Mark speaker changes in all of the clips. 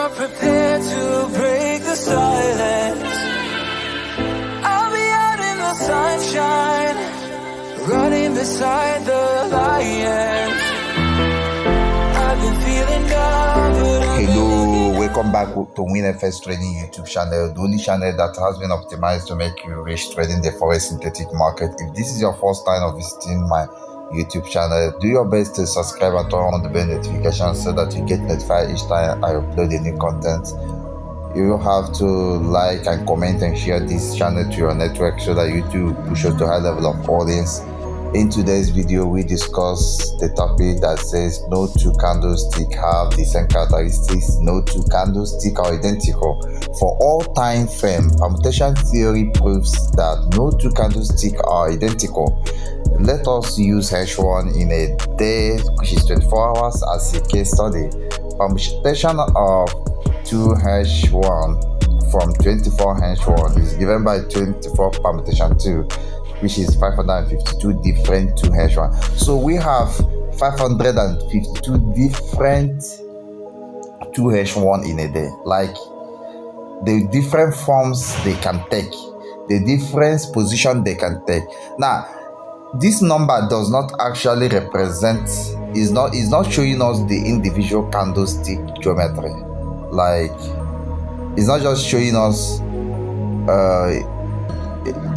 Speaker 1: are prepared to break the silence, I'll be out in the sunshine, running beside the lion. I've been feeling down, but
Speaker 2: Hello, welcome back to WinFS Trading YouTube channel, the only channel that has been optimized to make you rich trading the forex synthetic market. If this is your first time of visiting my YouTube channel, do your best to subscribe and turn on the bell notification so that you get notified each time I upload a new content. You have to like and comment and share this channel to your network so that YouTube pushes to high level of audience. In today's video, we discuss the topic that says no two candlesticks have the same characteristics. No two candlesticks are identical. For all time frame, permutation theory proves that no two candlesticks are identical. Let us use H1 in a day, which is 24 hours, as a case study. Permutation of 2H1 from 24 H1 is given by 24 permutation 2, which is 552 different 2H1. So we have 552 different 2H1 in a day. Like the different forms they can take, the different position they can take. Now, this number does not actually represent, is not showing us the individual candlestick geometry. Like, it's not just showing us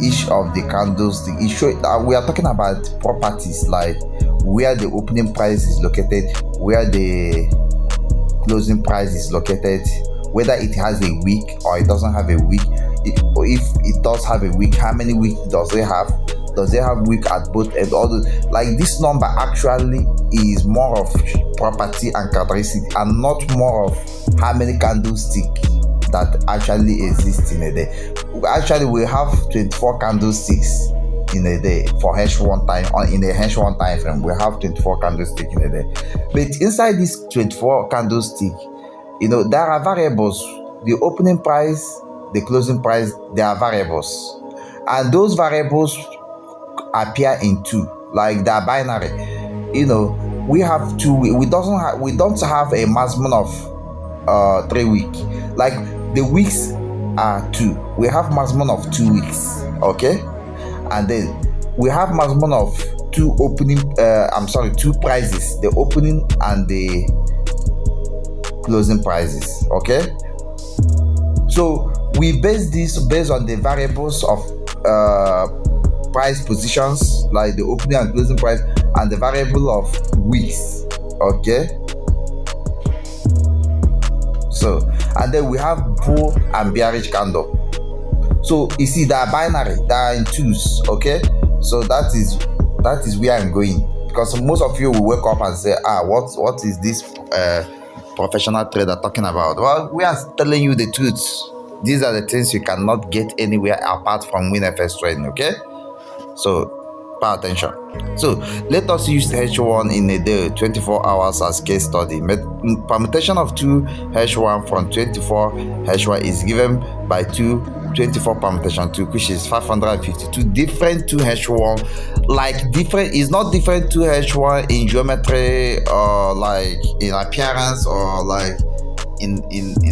Speaker 2: each of the candlestick. We are talking about properties, like where the opening price is located, where the closing price is located, whether it has a wick or it doesn't have a wick. If it does have a wick, how many wicks does it have? Does it have wick at both ends? All those, like, this number actually is more of property and characteristic and not more of how many candlesticks that actually exist in a day. Actually, we have 24 candlesticks in a day for H1 time. In the H1 time frame, we have 24 candlesticks in a day. But inside this 24 candlestick, there are variables. The opening price, the closing price, they are variables, and those variables appear in two, like they are binary. We have two. We don't have a maximum of 3 weeks. Like, the weeks are 2. We have maximum of 2 weeks, okay? And then we have maximum of 2 prices, the opening and the closing prices, okay? So we base this based on the variables of price positions, like the opening and closing price, and the variable of weeks, okay? So, and then we have bull and bearish candle. So you see, they are binary, they are in twos, okay? So that is where I'm going, because most of you will wake up and say, what is this professional trader talking about? Well, we are telling you the truth. These are the things you cannot get anywhere apart from WinFS trading, okay? So pay attention. So let us use H1 in a day, 24 hours, as case study. Permutation of 2H1 from 24 H1 is given by 24 permutation 2, which is 552 different 2H1. Like, different is not different 2H1 in geometry, or like in appearance, or like in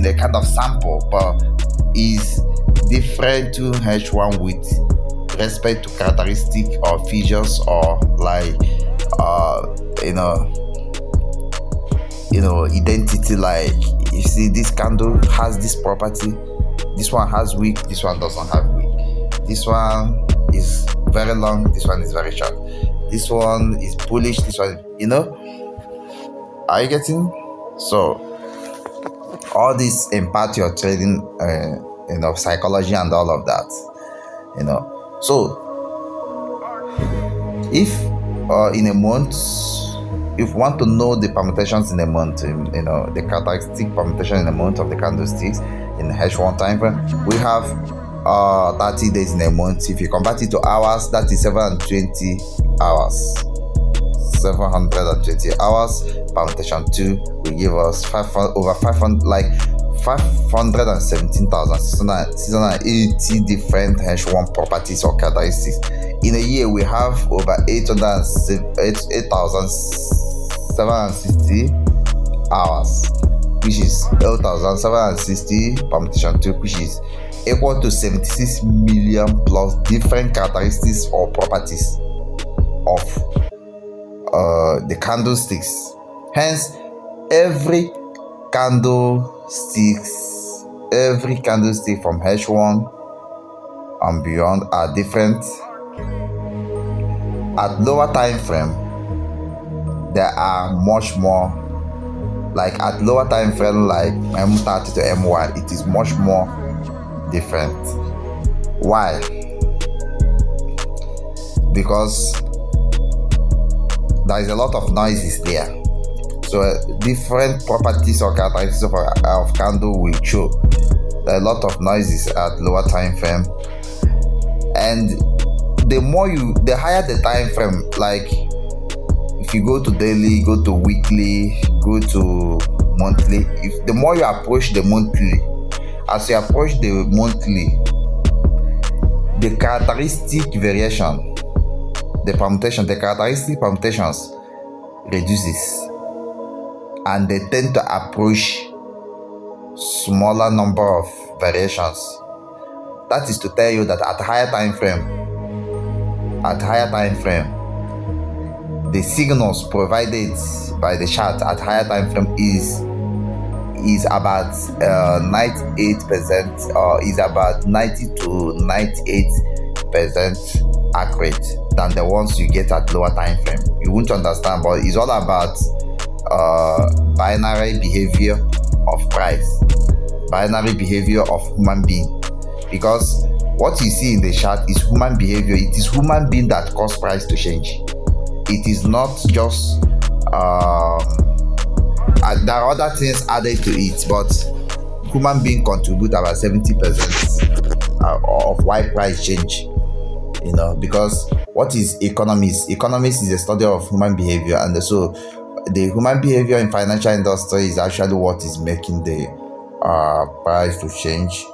Speaker 2: a kind of sample, but is different 2H1 with respect to characteristic or features, or like identity. Like, you see, this candle has this property, this one has wick, this one doesn't have wick, this one is very long, this one is very short, this one is bullish, this one, are you getting? So all this impart your trading psychology and all of that. So if in a month, if you want to know the permutations in a month, the characteristic permutation in a month of the candlesticks in H1 time frame, we have 30 days in a month. If you convert it to hours, that is 720 hours. 720 hours. Permutation 2 will give us over 500, like 517,680 different H1 properties or characteristics. In a year, we have over 8,760 hours, which is 8,760 permutation 2, which is equal to 76 million plus different characteristics or properties of the candlesticks. Hence, every candlestick from H1 and beyond are different. At lower time frame, there are much more. Like at lower time frame, like M30 to M1, it is much more different. Why? Because there is a lot of noises there. So different properties or characteristics of candle will show. There are a lot of noises at lower time frame, and the higher the time frame, like if you go to daily, go to weekly, go to monthly, if the more you approach the monthly, as you approach the monthly, the characteristic variation, the characteristic permutations reduces, and they tend to approach smaller number of variations. That is to tell you that at higher time frame, the signals provided by the chart at higher time frame is about 98% or is about 90 to 98% accurate than the ones you get at lower time frame. You won't understand, but it's all about binary behavior of price, binary behavior of human being. Because what you see in the chart is human behavior. It is human being that cause price to change. It is not just there are other things added to it, but human being contribute about 70% of why price change. Because what is economics? Economics is a study of human behavior, and so the human behavior in financial industry is actually what is making the price to change.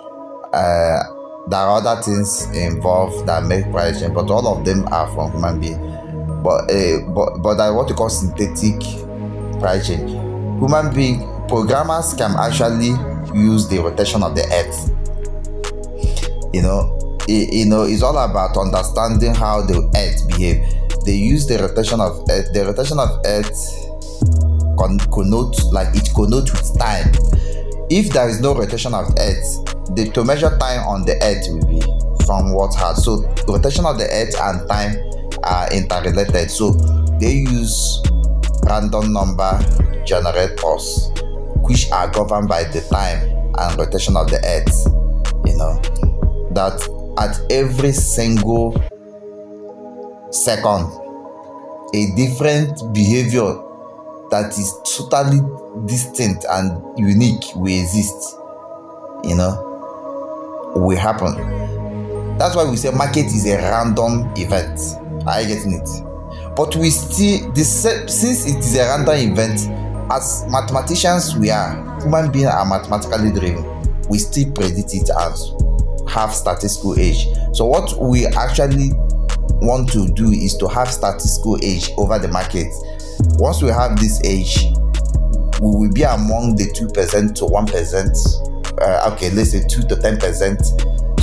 Speaker 2: There are other things involved that make price change, but all of them are from human being. But that what you call synthetic price change. Human being programmers can actually use the rotation of the earth. It's all about understanding how the earth behave. They use the rotation of earth. The rotation of earth connotes with time. If there is no rotation of earth, to measure time on the earth will be somewhat hard. So rotation of the earth and time are interrelated. So they use random number generators which are governed by the time and rotation of the earth. That at every single second, a different behavior that is totally distinct and unique will exist, will happen. That's why we say market is a random event. Are you getting it? But we still, since it is a random event, as mathematicians we are, human beings are mathematically driven, we still predict it as have statistical age. So what we actually want to do is to have statistical age over the market. Once we have this age, we will be among the 2% to 1%, let's say 2 to 10%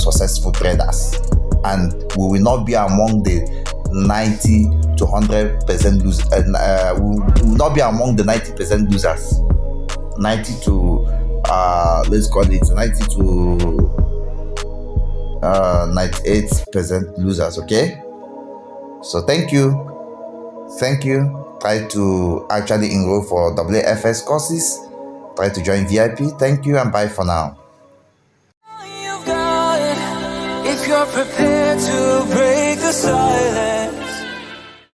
Speaker 2: successful traders, and we will not be among the 90 to 100% losers. We will not be among the 90% losers. 90 to let's call it 90 to 98% losers. Okay. So thank you. Try to actually enroll for WFS courses. Try to join VIP. Thank you and bye for now.
Speaker 1: If you're prepared to break the silence.